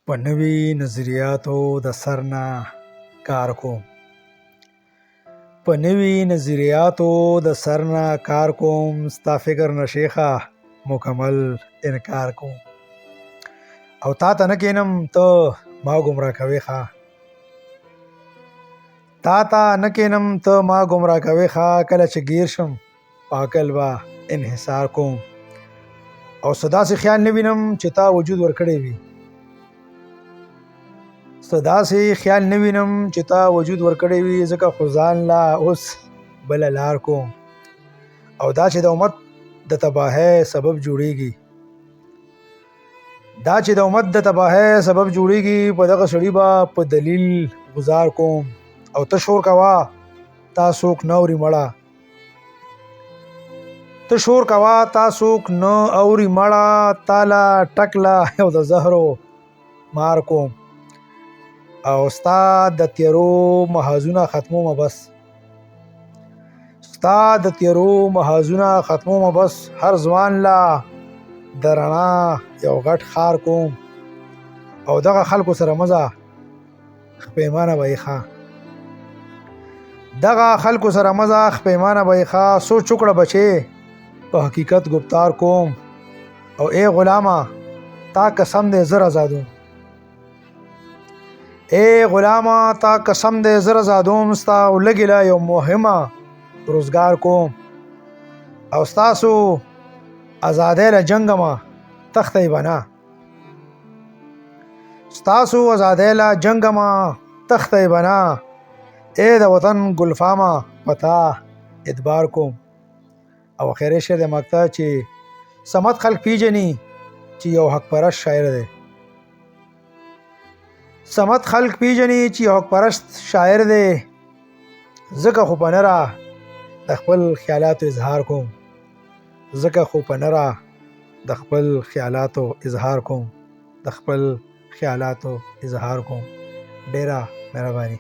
په نوي نظریاتو د سر نه کار کوم. په نوي نظریاتو د سر نه کار کوم، ستا فکر نه شیخه مکمل انکار کوم. او تا ته نه کینم ته ما گمراه کوي ښه، تا ته نه کینم ته ما گمراه کوي ښه. کله چې گیر شم په عقل به انحصار کوم. او څه داسې خیال نه وینم چې تا وجود ورکړی وي، څه داسې خیال نه وینم چې تا وجود ورکړی وي. ځکه خو ځان لا اوس بله لار کوم. او دا چې د امت د تباهۍ سبب جوړیږي، دا چې د امت د تباهۍ سبب جوړیږي، په دغه سړي به په دلیل گزار کوم. او ته شور کوه تا څوک نه اوري مړه، ته شور کوه تا څوک نه اوري مړه. تاله ټکله یو د زهرو مار کوم. او ستا د تیرو محاذونه ختمومه بس، ستا د تیرو محاذونه ختمومه بس. هر ځوان لا د رڼا یو غټ ښار کوم. او دغه خلکو سره مزه خپیمانه به یې ښه، دغه خلکو سره مزه خپیمانه به یې ښه. سوچ وکړه بچې په حقیقت گفتار کوم. او ای غلامه تا قسم دې زر آزادوم، ای غلامه تا قسم دې زر آزادوم. ستا لږې له یو مهمه روزګار کوم. او ستاسو ازادۍ له جنګمه تښتئ به نه، ستاسو ازادۍ له جنګمه تښتئ به نه. ای د وطن ګلفامه په تا ادبار کوم. او اخري شعر د مقطع چې صمد خلق پیژني چې یو حق پرست شاعر دی، صمد خلق پیژني چې یو حق پرست شاعر دی. ځکه خو په نره د خپل خیالاتو اظهار کوم، ځکه خو په نره د خپل خیالاتو اظهار کوم، د خپل خیالاتو اظهار کوم. ډیره مهرباني.